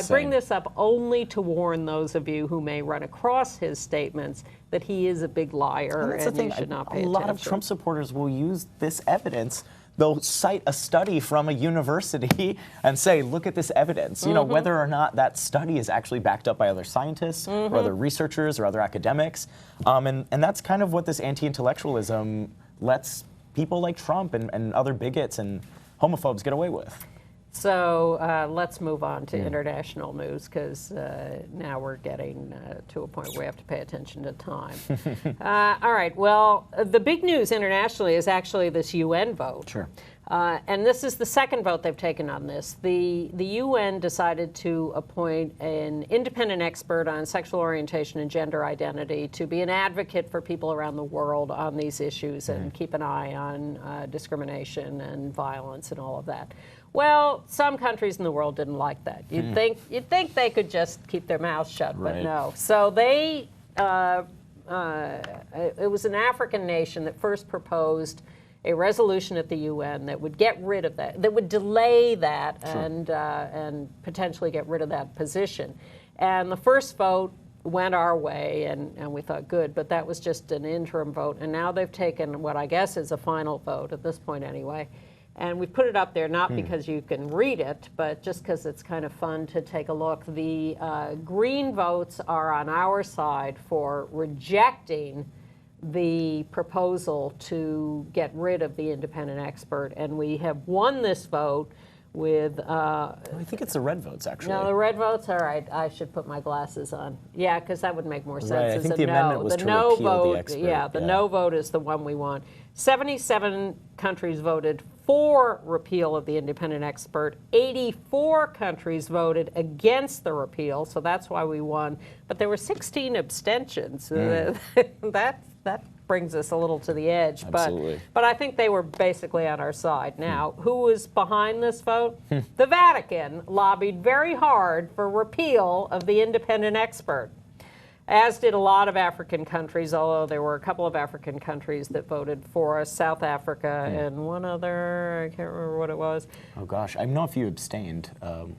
bring this up only to warn those of you who may run across his statements that he is a big liar and you should not pay attention. A lot of Trump supporters will use this evidence. They'll cite a study from a university and say, look at this evidence, whether or not that study is actually backed up by other scientists or other researchers or other academics. And that's kind of what this anti-intellectualism lets people like Trump and other bigots and homophobes get away with. So let's move on to international news, because now we're getting to a point where we have to pay attention to time. All right, well, the big news internationally is actually this UN vote. Sure. And this is the second vote they've taken on this. The UN decided to appoint an independent expert on sexual orientation and gender identity to be an advocate for people around the world on these issues and keep an eye on discrimination and violence and all of that. Well, some countries in the world didn't like that. You'd think they could just keep their mouths shut, but no. So they, it was an African nation that first proposed a resolution at the UN that would get rid of that, that would delay that and potentially get rid of that position. And the first vote went our way, and we thought, good, but that was just an interim vote. And now they've taken what I guess is a final vote, at this point anyway. And we put it up there not because you can read it, but just because it's kind of fun to take a look. The green votes are on our side for rejecting the proposal to get rid of the independent expert, and we have won this vote with... I think it's the red votes, actually. No, the red votes? All right, I should put my glasses on. Yeah, because that would make more sense. Right, I think the amendment was to no repeal vote, the expert. Yeah, the no vote is the one we want. 77 countries voted for repeal of the independent expert. 84 countries voted against the repeal, so that's why we won. But there were 16 abstentions. That brings us a little to the edge. Absolutely. But I think they were basically on our side. Now, who was behind this vote? The Vatican lobbied very hard for repeal of the independent expert, as did a lot of African countries, although there were a couple of African countries that voted for us, South Africa and one other, I can't remember what it was. Oh gosh, I know if you abstained,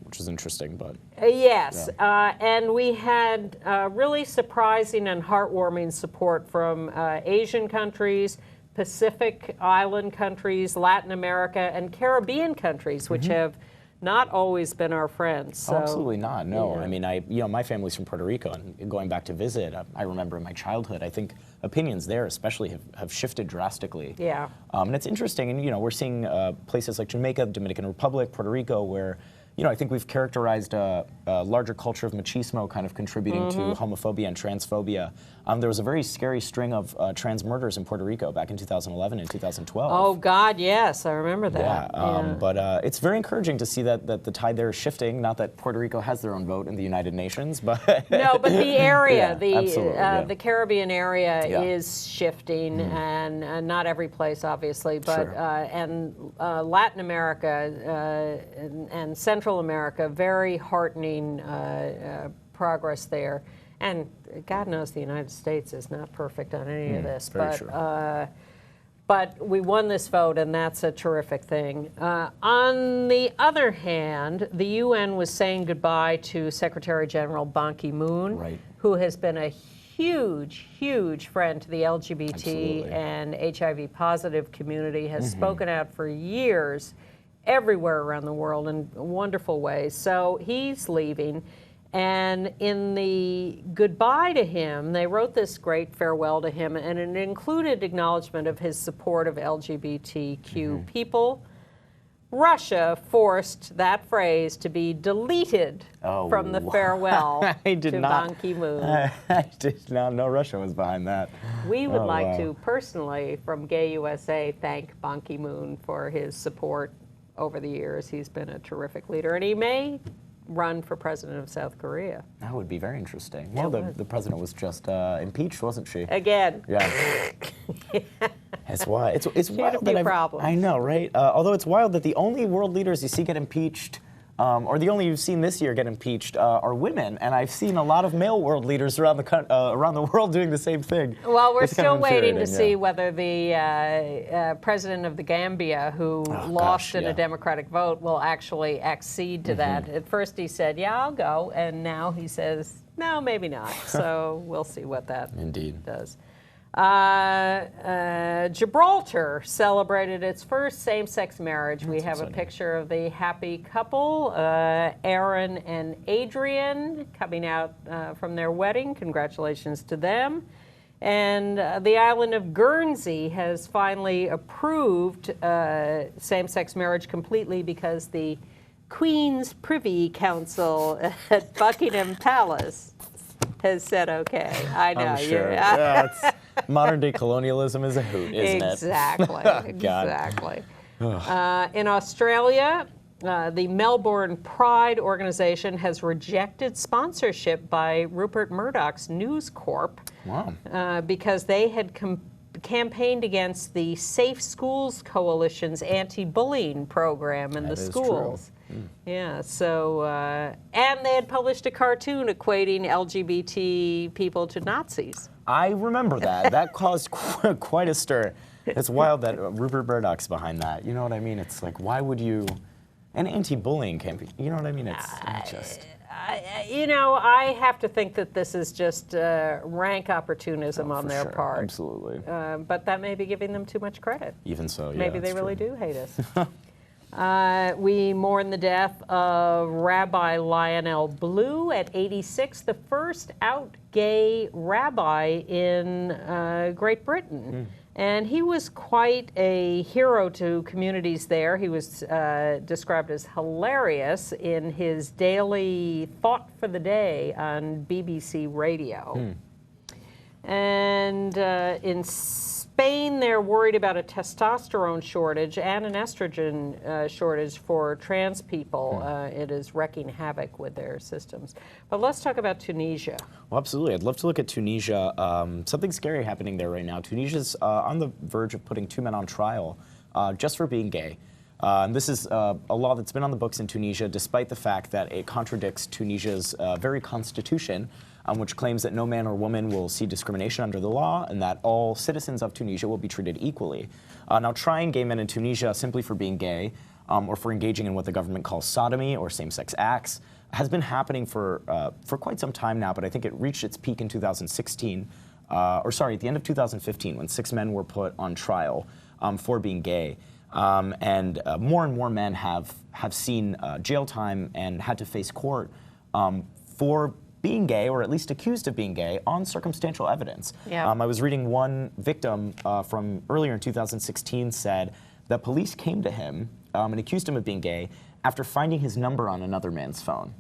which is interesting, but... Yes, and we had really surprising and heartwarming support from Asian countries, Pacific Island countries, Latin America, and Caribbean countries, which have not always been our friends. So, absolutely not. No, yeah. I mean, my family's from Puerto Rico, and going back to visit, I remember in my childhood, I think opinions there especially have shifted drastically. Yeah. And it's interesting, and we're seeing places like Jamaica, Dominican Republic, Puerto Rico, where I think we've characterized a larger culture of machismo kind of contributing to homophobia and transphobia. There was a very scary string of trans murders in Puerto Rico back in 2011 and 2012. Oh, God, yes, I remember that. Yeah, but it's very encouraging to see that the tide there is shifting. Not that Puerto Rico has their own vote in the United Nations, but... No, but the area, yeah, the Caribbean area is shifting, and not every place, obviously, but and Latin America and Central America, very heartening progress there. And God knows the United States is not perfect on any of this, but we won this vote, and that's a terrific thing. On the other hand, the UN was saying goodbye to Secretary General Ban Ki-moon, who has been a huge, huge friend to the LGBT and HIV positive community, has spoken out for years everywhere around the world in wonderful ways. So he's leaving. And in the goodbye to him, they wrote this great farewell to him, and it included acknowledgement of his support of LGBTQ people. Russia forced that phrase to be deleted from the farewell to Ban Ki-moon. I did not know Russia was behind that. We would like to personally, from Gay USA, thank Ban Ki-moon for his support over the years. He's been a terrific leader, and he may run for president of South Korea. That would be very interesting. Well, the president was just impeached, wasn't she? Again. Yeah. That's why it's wild that problems. I know, right? Although it's wild that the only world leaders you see get impeached, or the only you've seen this year get impeached, are women, and I've seen a lot of male world leaders around the world doing the same thing. Well, we're still waiting to see whether the president of the Gambia, who lost in a democratic vote, will actually accede to that. At first he said, yeah, I'll go, and now he says, no, maybe not. So we'll see what that does. Gibraltar celebrated its first same-sex marriage. We have a picture of the happy couple, Aaron and Adrian, coming out from their wedding. Congratulations to them. And the island of Guernsey has finally approved same-sex marriage completely, because the Queen's Privy Council at Buckingham Palace has said okay. I know. I'm sure. Yeah, modern day colonialism is a hoot, isn't exactly, it? Exactly. In Australia, the Melbourne Pride organization has rejected sponsorship by Rupert Murdoch's News Corp because they had campaigned against the Safe Schools Coalition's anti-bullying program in the schools. Yeah, so, and they had published a cartoon equating LGBT people to Nazis. I remember that. That caused quite a stir. It's wild that Rupert Murdoch's behind that. You know what I mean? It's like, why would you, an anti-bullying campaign, you know what I mean? It's just... You know, I have to think that this is just rank opportunism on their part. Absolutely. But that may be giving them too much credit. Even so, yeah. Maybe they really do hate us. We mourn the death of Rabbi Lionel Blue at 86, the first out gay rabbi in Great Britain. And he was quite a hero to communities there. He was described as hilarious in his daily Thought for the Day on BBC Radio. And in Spain, they're worried about a testosterone shortage and an estrogen shortage for trans people. It is wreaking havoc with their systems. But let's talk about Tunisia. Well, absolutely. I'd love to look at Tunisia. Something scary happening there right now. Tunisia's on the verge of putting 2 men on trial just for being gay. And this is a law that's been on the books in Tunisia, despite the fact that it contradicts Tunisia's very constitution, which claims that no man or woman will see discrimination under the law and that all citizens of Tunisia will be treated equally. Now, trying gay men in Tunisia simply for being gay or for engaging in what the government calls sodomy or same-sex acts has been happening for quite some time now, but I think it reached its peak in 2016, or sorry, at the end of 2015, when 6 men were put on trial for being gay. And more men have seen jail time and had to face court for being gay, or at least accused of being gay, on circumstantial evidence. I was reading one victim from earlier in 2016 said that police came to him and accused him of being gay after finding his number on another man's phone.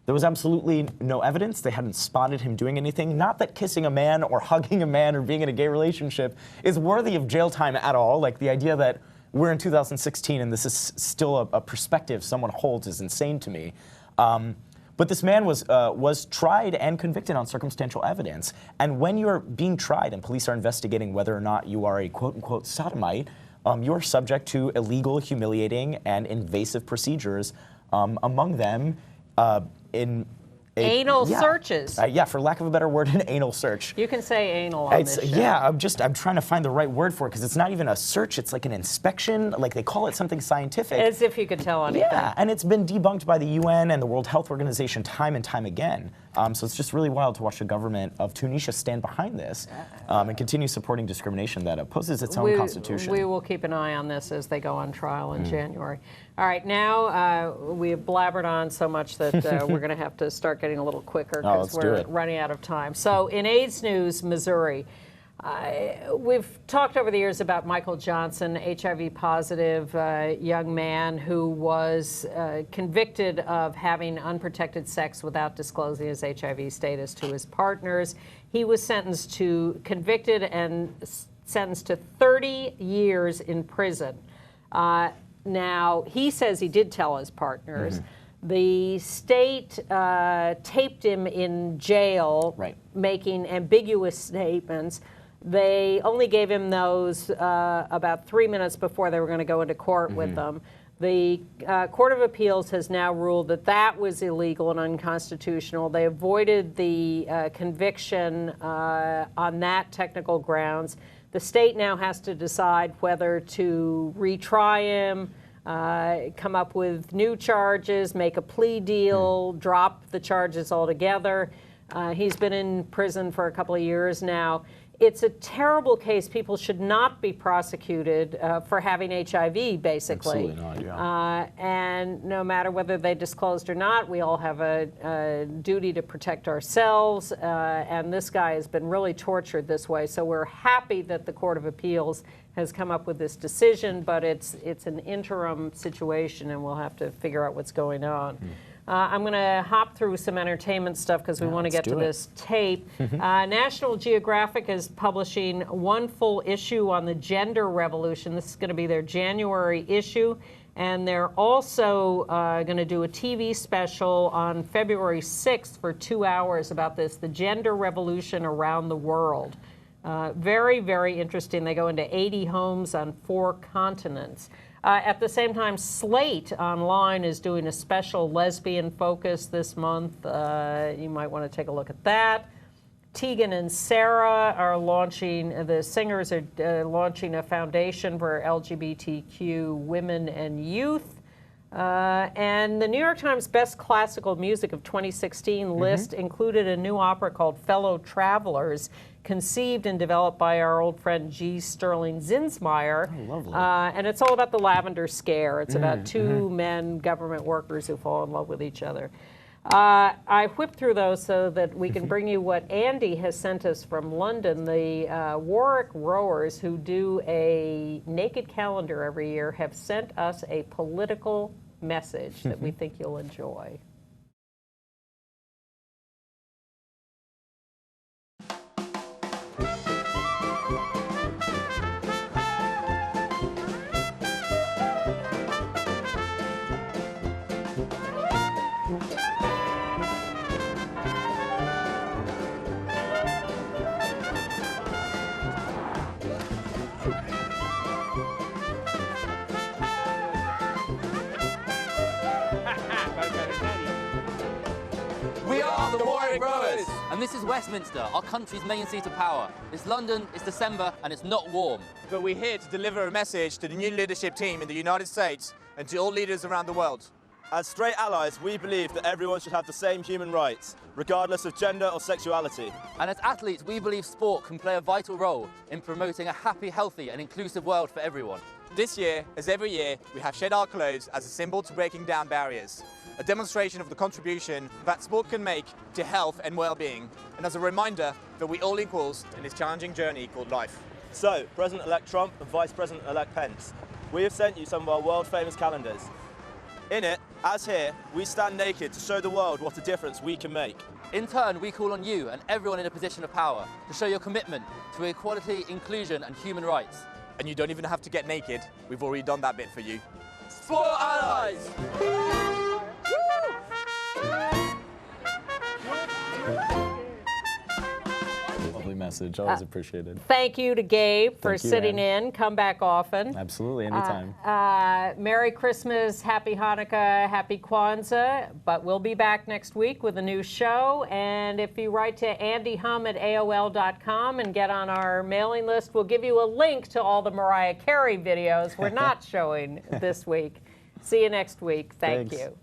There was absolutely no evidence. They hadn't spotted him doing anything. Not that kissing a man or hugging a man or being in a gay relationship is worthy of jail time at all. Like, the idea that we're in 2016 and this is still a perspective someone holds is insane to me. But this man was tried and convicted on circumstantial evidence. And when you're being tried and police are investigating whether or not you are a quote-unquote sodomite, you're subject to illegal, humiliating, and invasive procedures, among them anal searches. Yeah, for lack of a better word, an anal search. You can say anal on this show. Yeah, I'm trying to find the right word for it, because it's not even a search, it's like an inspection. Like, they call it something scientific. As if you could tell anything. Yeah, and it's been debunked by the UN and the World Health Organization time and time again. So it's just really wild to watch the government of Tunisia stand behind this and continue supporting discrimination that opposes its own constitution. We will keep an eye on this as they go on trial in January. All right, now we have blabbered on so much that we're going to have to start getting a little quicker because we're running out of time. So in AIDS news, Missouri, we've talked over the years about Michael Johnson, HIV-positive young man who was convicted of having unprotected sex without disclosing his HIV status to his partners. He was convicted and sentenced to 30 years in prison. Now, he says he did tell his partners. The state taped him in jail, making ambiguous statements. They only gave him those about 3 minutes before they were going to go into court with them. The Court of Appeals has now ruled that that was illegal and unconstitutional. They avoided the conviction on that technical grounds. The state now has to decide whether to retry him, come up with new charges, make a plea deal, drop the charges altogether. He's been in prison for a couple of years now. it's a terrible case. People should not be prosecuted for having HIV, basically. Absolutely not, yeah. And no matter whether they disclosed or not, we all have a duty to protect ourselves. And this guy has been really tortured this way. So we're happy that the Court of Appeals has come up with this decision, but it's an interim situation, and we'll have to figure out what's going on. I'm going to hop through some entertainment stuff because we want to get to this tape. National Geographic is publishing one full issue on the gender revolution. This is going to be their January issue. And they're also going to do a TV special on February 6th for 2 hours about this, the gender revolution around the world. Very, very interesting. They go into 80 homes on 4 continents. At the same time, Slate Online is doing a special lesbian focus this month. You might want to take a look at that. Tegan and Sarah are launching, the singers are launching a foundation for LGBTQ women and youth. And the New York Times Best Classical Music of 2016 list included a new opera called Fellow Travelers, conceived and developed by our old friend G. Sterling Zinsmeier. Oh, lovely. And it's all about the Lavender Scare. It's about 2 men, government workers, who fall in love with each other. I whipped through those so that we can bring you what Andy has sent us from London. The Warwick Rowers, who do a naked calendar every year, have sent us a political message that we think you'll enjoy. We are the Warwick Rowers! And this is Westminster, our country's main seat of power. It's London, it's December, and it's not warm. But we're here to deliver a message to the new leadership team in the United States and to all leaders around the world. As straight allies, we believe that everyone should have the same human rights, regardless of gender or sexuality. And as athletes, we believe sport can play a vital role in promoting a happy, healthy, and inclusive world for everyone. This year, as every year, we have shed our clothes as a symbol to breaking down barriers, a demonstration of the contribution that sport can make to health and well-being, and as a reminder that we're all equals in this challenging journey called life. So, President-elect Trump and Vice President-elect Pence, we have sent you some of our world-famous calendars. In it, as here, we stand naked to show the world what a difference we can make. In turn, we call on you and everyone in a position of power to show your commitment to equality, inclusion, and human rights. And you don't even have to get naked. We've already done that bit for you. Sport allies! Lovely message, always appreciated. Thank you to Gabe for Thank you, sitting Ann. in. Come back often. Absolutely, anytime. Merry Christmas, Happy Hanukkah, Happy Kwanzaa. But we'll be back next week with a new show. And if you write to andyhum@aol.com and get on our mailing list, we'll give you a link to all the Mariah Carey videos we're not showing this week. See you next week. Thank Thanks. you.